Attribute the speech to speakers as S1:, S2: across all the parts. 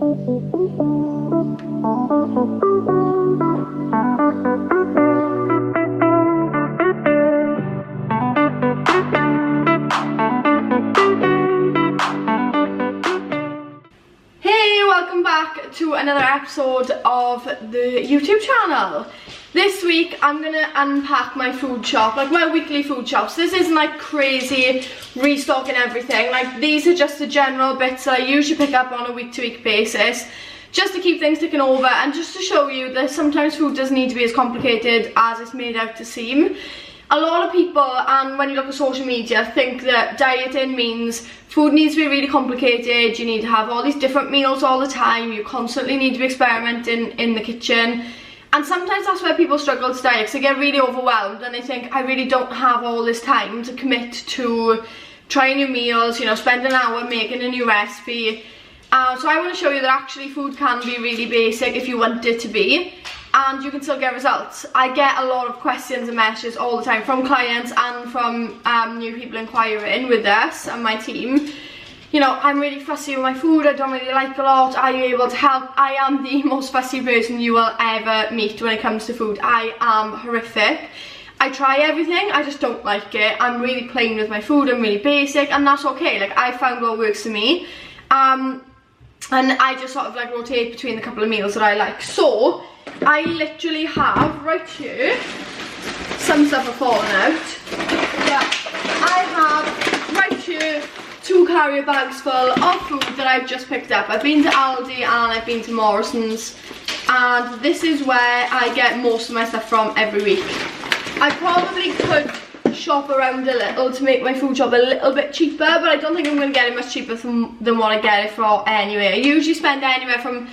S1: Welcome back to another episode of the YouTube channel. This week I'm gonna unpack my food shop, like my weekly food shops. This isn't like crazy restocking everything, like these are just the general bits that I usually pick up on a week-to-week basis, just to keep things ticking over and just to show you that sometimes food doesn't need to be as complicated as it's made out to seem. A lot of people, and when you look at social media, think that dieting means food needs to be really complicated, you need to have all these different meals all the time, you constantly need to be experimenting in the kitchen. And sometimes that's where people struggle to diet, because they get really overwhelmed and they think, I really don't have all this time to commit to trying new meals, you know, spend an hour making a new recipe. So I want to show you that actually food can be really basic if you want it to be, and you can still get results. I get a lot of questions and messages all the time from clients and from new people inquiring with us and my team. You know, I'm really fussy with my food, I don't really like a lot, are you able to help? I am the most fussy person you will ever meet when it comes to food. I am horrific. I try everything, I just don't like it. I'm really plain with my food, I'm really basic, and that's okay. Like, I found what works for me. And I just sort of like rotate between the couple of meals that I like. So, I literally have right here, some stuff are falling out, but I have right here 2 carrier bags full of food that I've just picked up. I've been to Aldi and I've been to Morrison's, and this is where I get most of my stuff from every week. I probably could shop around a little to make my food shop a little bit cheaper, but I don't think I'm going to get it much cheaper than what I get it for anyway. I usually spend anywhere from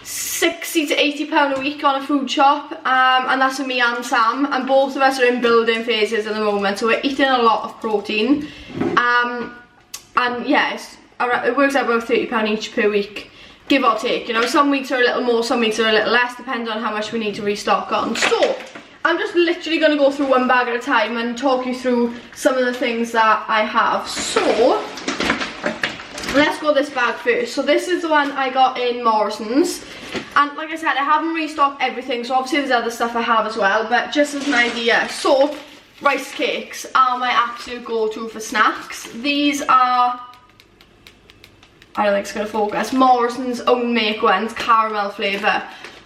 S1: £60 to £80 a week on a food shop, and that's for me and Sam, and both of us are in building phases at the moment, so we're eating a lot of protein, and yeah, it works out about £30 each per week, give or take. You know, some weeks are a little more, some weeks are a little less, depending on how much we need to restock on. So I'm just literally going to go through one bag at a time and talk you through some of the things that I have. So let's go this bag first. So this is the one I got in Morrison's, and like I said, I haven't restocked everything, so obviously there's other stuff I have as well, but just as an idea. So rice cakes are my absolute go-to for snacks. These are, I don't think it's going to focus, Morrison's own make ones, caramel flavour.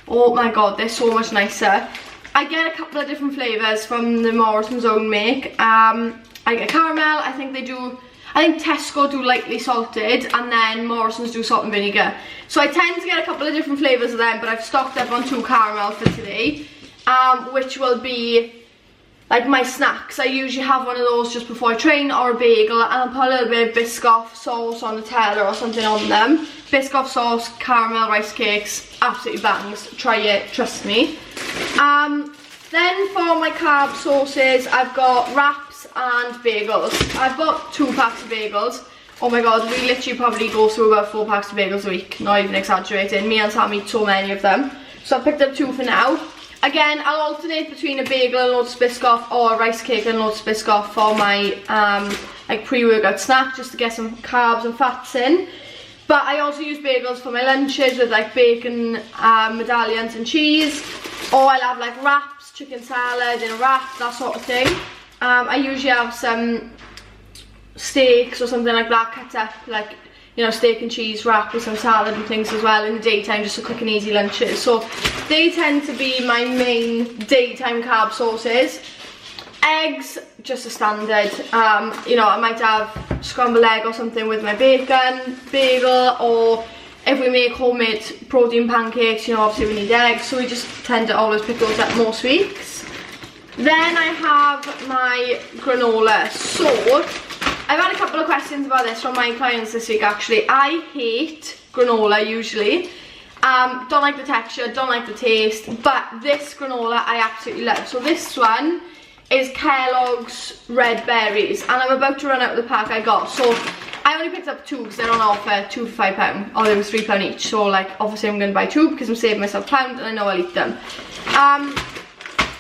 S1: Oh my god, they're so much nicer. I get a couple of different flavours from the Morrison's own make. I get caramel, I think Tesco do lightly salted, and then Morrison's do salt and vinegar. So I tend to get a couple of different flavours of them, but I've stocked up on 2 caramel for today, which will be like my snacks. I usually have one of those just before I train, or a bagel, and I'll put a little bit of Biscoff sauce or Nutella or something on them. Biscoff sauce, caramel rice cakes, absolutely bangs. Try it, trust me. Then for my carb sauces, I've got wraps and bagels. I've got 2 packs of bagels. Oh my god, we literally probably go through about 4 packs of bagels a week, not even exaggerating. Me and Sam eat so many of them. So I picked up 2 for now. Again, I'll alternate between a bagel and Lotus Biscoff, or a rice cake and Lotus Biscoff for my like pre-workout snack, just to get some carbs and fats in. But I also use bagels for my lunches with like bacon medallions and cheese, or I'll have like wraps, chicken salad in a wrap, that sort of thing. I usually have some steaks or something like that cut up, like, you know, steak and cheese wrap with some salad and things as well in the daytime, just for quick and easy lunches. So they tend to be my main daytime carb sources. Eggs, just a standard. You know, I might have scrambled egg or something with my bacon, bagel, or if we make homemade protein pancakes, you know, obviously we need eggs, so we just tend to always pick those up most weeks. Then I have my granola. So I've had a couple of questions about this from my clients this week actually. I hate granola usually. Don't like the texture, don't like the taste, but this granola I absolutely love. So this one is Kellogg's Red Berries, and I'm about to run out of the pack I got. So I only picked up 2 because they're on offer, 2 for £5, or they were £3 each. So like, obviously I'm going to buy 2 because I'm saving myself £1 and I know I'll eat them.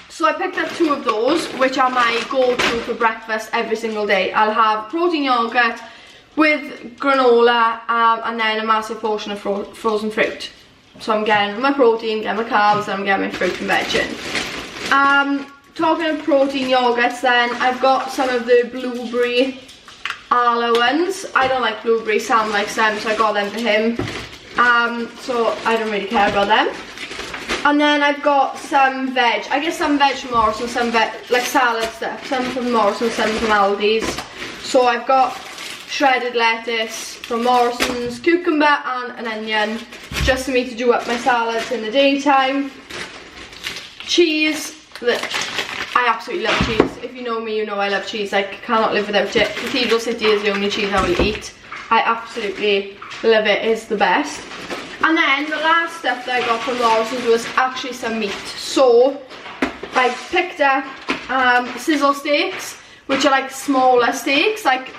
S1: So I picked up 2 of those, which are my go-to for breakfast every single day. I'll have protein yogurt with granola and then a massive portion of frozen fruit. So I'm getting my protein, getting my carbs, and I'm getting my fruit and veg in. Talking of protein yogurts then, I've got some of the blueberry Arla ones. I don't like blueberry, Sam likes them, so I got them for him. So I don't really care about them. And then I've got some veg. I get some veg from Morrison's, some veg, like salad stuff. Some from Morrison's, some from Aldi's. So I've got shredded lettuce from Morrison's, cucumber and an onion, just for me to do up my salads in the daytime. Cheese. I absolutely love cheese. If you know me, you know I love cheese. I cannot live without it. Cathedral City is the only cheese I will eat. I absolutely love it. It's the best. And then the last stuff that I got from Morrison's was actually some meat. So I picked up sizzle steaks, which are like smaller steaks, like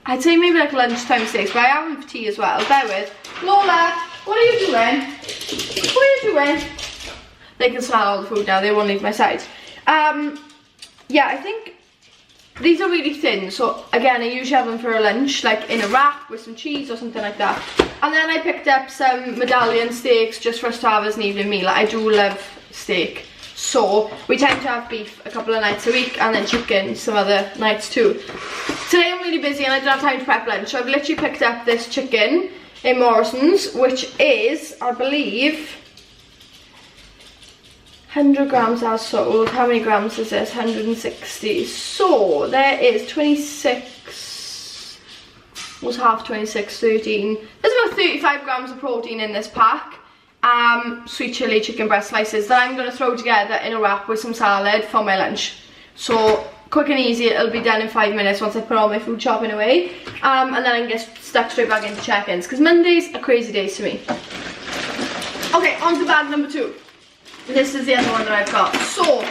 S1: I'd say maybe like lunchtime steaks, but I have them for tea as well. Bear with. Lola, what are you doing? What are you doing? They can smell all the food now, they won't leave my side. Yeah, I think these are really thin, so again, I usually have them for a lunch, like in a wrap with some cheese or something like that. And then I picked up some medallion steaks just for us to have as an evening meal. I do love steak, so we tend to have beef a couple of nights a week and then chicken some other nights too. Today I'm really busy and I don't have time to prep lunch, so I've literally picked up this chicken in Morrison's, which is, I believe, 100 grams as sold. How many grams is this? 160. So there is 26, was half 26, 13. There's about 35 grams of protein in this pack. Sweet chili chicken breast slices that I'm going to throw together in a wrap with some salad for my lunch. So quick and easy, it'll be done in 5 minutes once I put all my food shopping away. And then I can get stuck straight back into check-ins, because Mondays are crazy days for me. Okay, on to bag number 2. This is the other one that I've got. So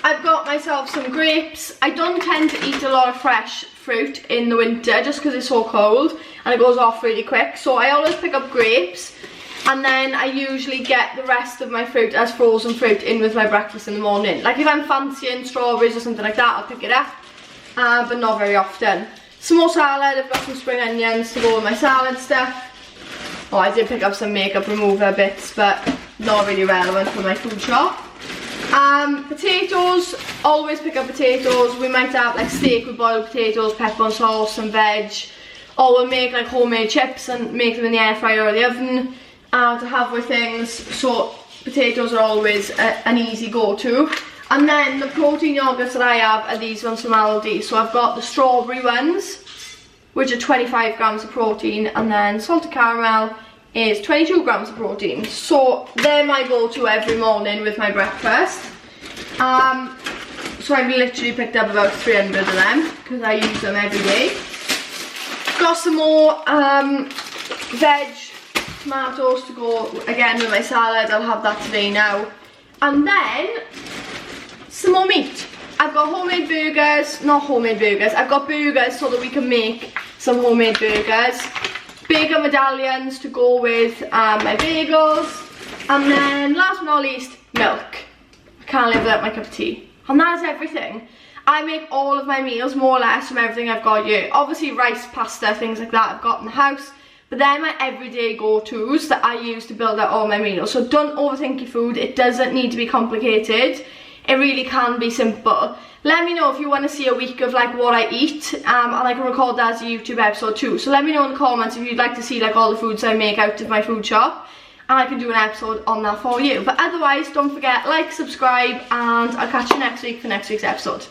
S1: I've got myself some grapes. I don't tend to eat a lot of fresh fruit in the winter just because it's so cold and it goes off really quick. So I always pick up grapes, and then I usually get the rest of my fruit as frozen fruit in with my breakfast in the morning. Like if I'm fancying strawberries or something like that, I'll pick it up, but not very often. Some more salad. I've got some spring onions to go with my salad stuff. Oh, I did pick up some makeup remover bits, but not really relevant for my food shop. Potatoes, always pick up potatoes. We might have like steak with boiled potatoes, pepper and sauce, some veg. Or we'll make like homemade chips and make them in the air fryer or the oven to have with things. So potatoes are always an easy go-to. And then the protein yogurts that I have are these ones from Aldi. So I've got the strawberry ones, which are 25 grams of protein, and then salted caramel is 22 grams of protein. So they're my go-to every morning with my breakfast. So I've literally picked up about 300 of them because I use them every day. Got some more veg, tomatoes to go again with my salad. I'll have that today now. And then some more meat. I've got homemade burgers, not homemade burgers, I've got burgers so that we can make some homemade burgers. Bagel medallions to go with my bagels. And then last but not least, milk. I can't live without my cup of tea. And that is everything. I make all of my meals more or less from everything I've got here. Obviously rice, pasta, things like that I've got in the house. But they're my everyday go-tos that I use to build out all my meals. So don't overthink your food. It doesn't need to be complicated. It really can be simple. Let me know if you want to see a week of like what I eat, and I can record that as a YouTube episode too. So let me know in the comments if you'd like to see like all the foods I make out of my food shop, and I can do an episode on that for you. But otherwise, don't forget, like, subscribe, and I'll catch you next week for next week's episode.